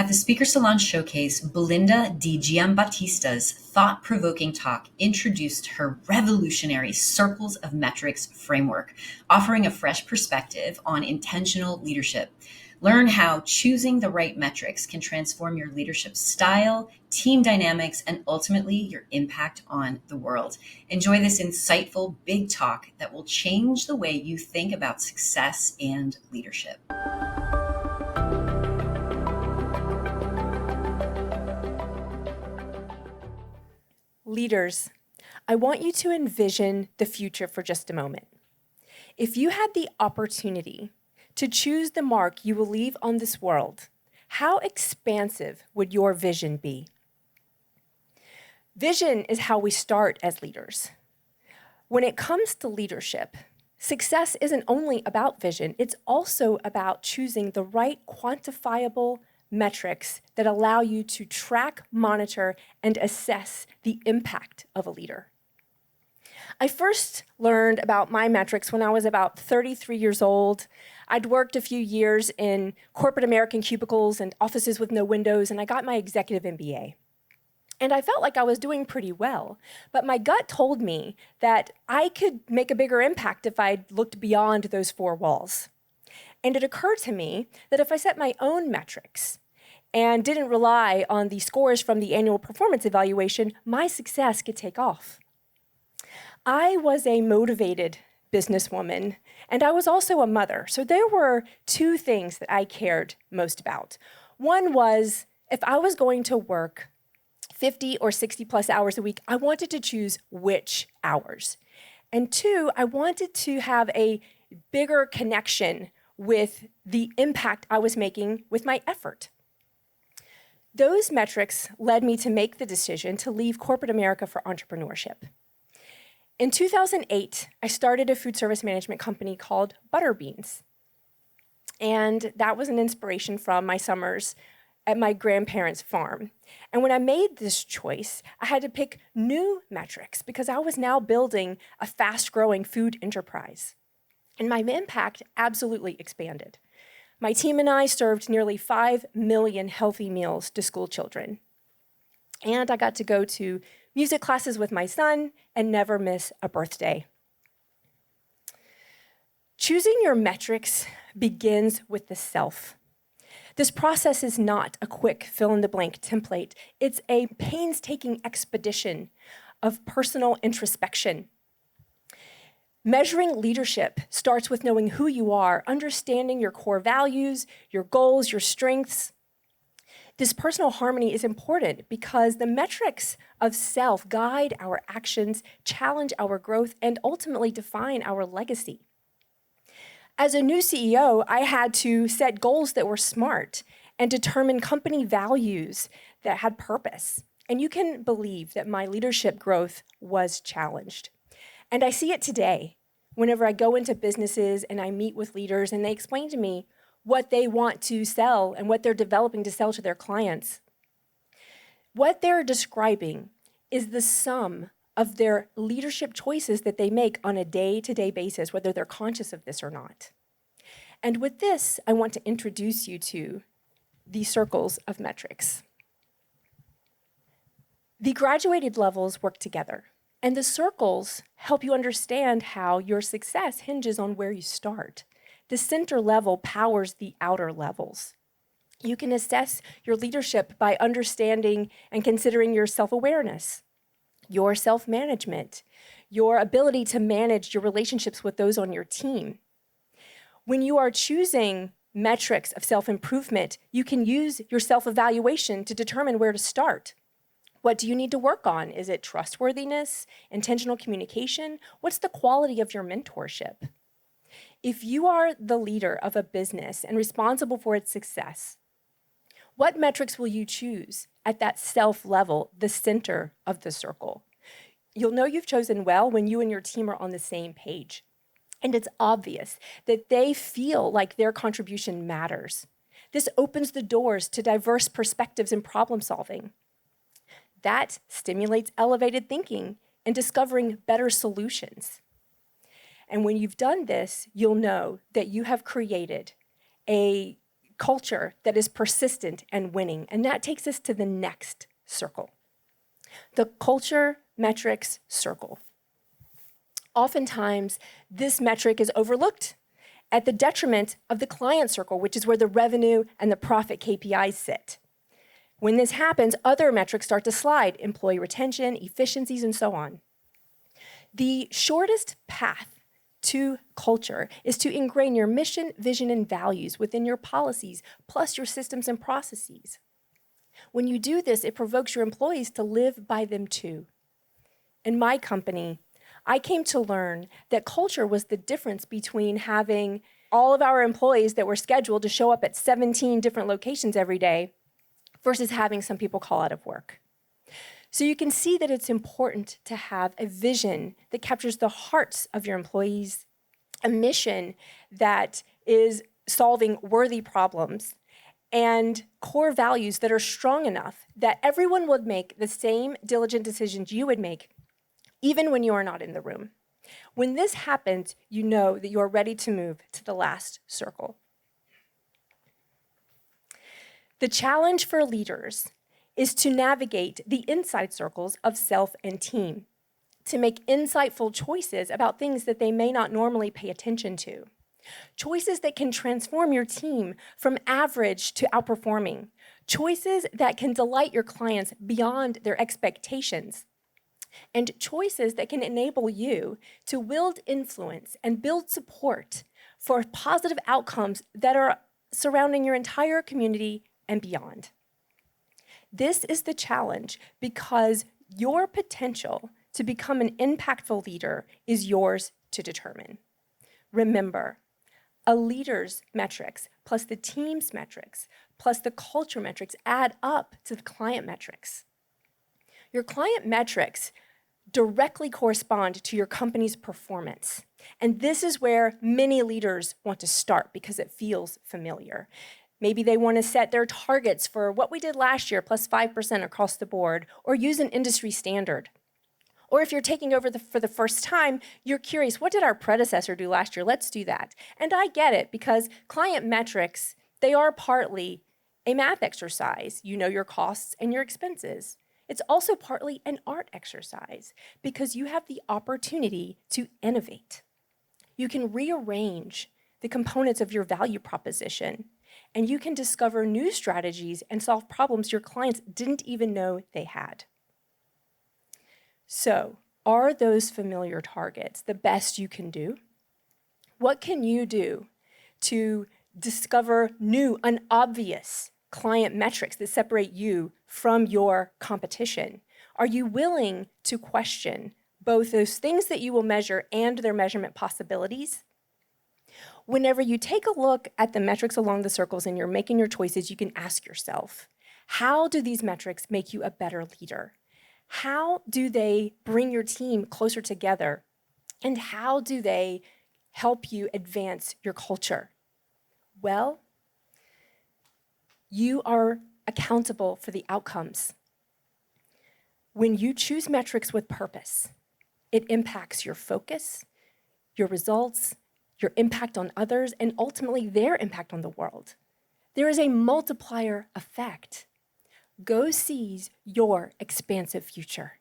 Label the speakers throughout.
Speaker 1: At the Speaker Salon Showcase, Belinda DiGiambattista's thought-provoking talk introduced her revolutionary Circles of Metrics framework, offering a fresh perspective on intentional leadership. Learn how choosing the right metrics can transform your leadership style, team dynamics, and ultimately your impact on the world. Enjoy this insightful big talk that will change the way you think about success and leadership.
Speaker 2: Leaders, I want you to envision the future for just a moment. If you had the opportunity to choose the mark you will leave on this world, how expansive would your vision be? Vision is how we start as leaders. When it comes to leadership, success isn't only about vision, it's also about choosing the right quantifiable metrics that allow you to track, monitor, and assess the impact of a leader. I first learned about my metrics when I was about 33 years old. I'd worked a few years in corporate American cubicles and offices with no windows, and I got my executive MBA. And I felt like I was doing pretty well, but my gut told me that I could make a bigger impact if I looked beyond those four walls. And it occurred to me that if I set my own metrics and didn't rely on the scores from the annual performance evaluation, my success could take off. I was a motivated businesswoman, and I was also a mother. So there were two things that I cared most about. One was if I was going to work 50 or 60 plus hours a week, I wanted to choose which hours. And two, I wanted to have a bigger connection with the impact I was making with my effort. Those metrics led me to make the decision to leave corporate America for entrepreneurship. In 2008, I started a food service management company called Butterbeans. And that was an inspiration from my summers at my grandparents' farm. And when I made this choice, I had to pick new metrics because I was now building a fast-growing food enterprise. And my impact absolutely expanded. My team and I served nearly 5 million healthy meals to school children. And I got to go to music classes with my son and never miss a birthday. Choosing your metrics begins with the self. This process is not a quick fill-in-the-blank template. It's a painstaking expedition of personal introspection. Measuring leadership starts with knowing who you are, understanding your core values, your goals, your strengths. This personal harmony is important because the metrics of self guide our actions, challenge our growth, and ultimately define our legacy. As a new CEO, I had to set goals that were smart and determine company values that had purpose. And you can believe that my leadership growth was challenged. And I see it today whenever I go into businesses and I meet with leaders and they explain to me what they want to sell and what they're developing to sell to their clients. What they're describing is the sum of their leadership choices that they make on a day-to-day basis, whether they're conscious of this or not. And with this, I want to introduce you to the circles of metrics. The graduated levels work together, and the circles help you understand how your success hinges on where you start. The center level powers the outer levels. You can assess your leadership by understanding and considering your self-awareness, your self-management, your ability to manage your relationships with those on your team. When you are choosing metrics of self-improvement, you can use your self-evaluation to determine where to start. What do you need to work on? Is it trustworthiness, intentional communication? What's the quality of your mentorship? If you are the leader of a business and responsible for its success, what metrics will you choose at that self level, the center of the circle? You'll know you've chosen well when you and your team are on the same page. And it's obvious that they feel like their contribution matters. This opens the doors to diverse perspectives in problem solving. That stimulates elevated thinking and discovering better solutions. And when you've done this, you'll know that you have created a culture that is persistent and winning. And that takes us to the next circle, the culture metrics circle. Oftentimes, this metric is overlooked at the detriment of the client circle, which is where the revenue and the profit KPIs sit. When this happens, other metrics start to slide, employee retention, efficiencies, and so on. The shortest path to culture is to ingrain your mission, vision, and values within your policies, plus your systems and processes. When you do this, it provokes your employees to live by them too. In my company, I came to learn that culture was the difference between having all of our employees that were scheduled to show up at 17 different locations every day versus having some people call out of work. So you can see that it's important to have a vision that captures the hearts of your employees, a mission that is solving worthy problems, and core values that are strong enough that everyone would make the same diligent decisions you would make, even when you are not in the room. When this happens, you know that you are ready to move to the last circle. The challenge for leaders is to navigate the inside circles of self and team, to make insightful choices about things that they may not normally pay attention to. Choices that can transform your team from average to outperforming. Choices that can delight your clients beyond their expectations. And choices that can enable you to wield influence and build support for positive outcomes that are surrounding your entire community and beyond. This is the challenge because your potential to become an impactful leader is yours to determine. Remember, a leader's metrics plus the team's metrics plus the culture metrics add up to the client metrics. Your client metrics directly correspond to your company's performance. And this is where many leaders want to start because it feels familiar. Maybe they want to set their targets for what we did last year, plus 5% across the board, or use an industry standard. Or if you're taking over for the first time, you're curious, what did our predecessor do last year? Let's do that. And I get it, because client metrics, they are partly a math exercise. You know your costs and your expenses. It's also partly an art exercise, because you have the opportunity to innovate. You can rearrange the components of your value proposition, and you can discover new strategies and solve problems your clients didn't even know they had. So, are those familiar targets the best you can do? What can you do to discover new, unobvious client metrics that separate you from your competition? Are you willing to question both those things that you will measure and their measurement possibilities? Whenever you take a look at the metrics along the circles and you're making your choices, you can ask yourself, how do these metrics make you a better leader? How do they bring your team closer together? And how do they help you advance your culture? Well, you are accountable for the outcomes. When you choose metrics with purpose, it impacts your focus, your results, your impact on others, and ultimately their impact on the world. There is a multiplier effect. Go seize your expansive future.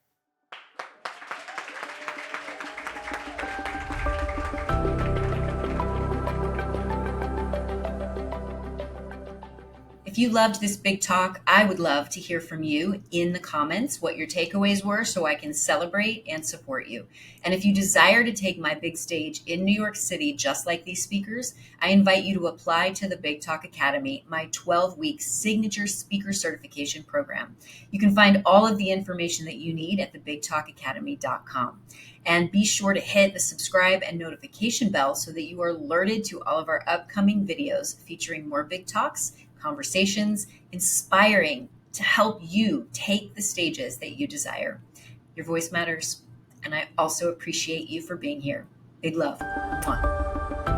Speaker 1: If you loved this big talk, I would love to hear from you in the comments what your takeaways were so I can celebrate and support you. And if you desire to take my big stage in New York City, just like these speakers, I invite you to apply to the Big Talk Academy, my 12-week signature speaker certification program. You can find all of the information that you need at thebigtalkacademy.com. And be sure to hit the subscribe and notification bell so that you are alerted to all of our upcoming videos featuring more big talks, conversations, inspiring to help you take the stages that you desire. Your voice matters, and I also appreciate you for being here. Big love. Mwah.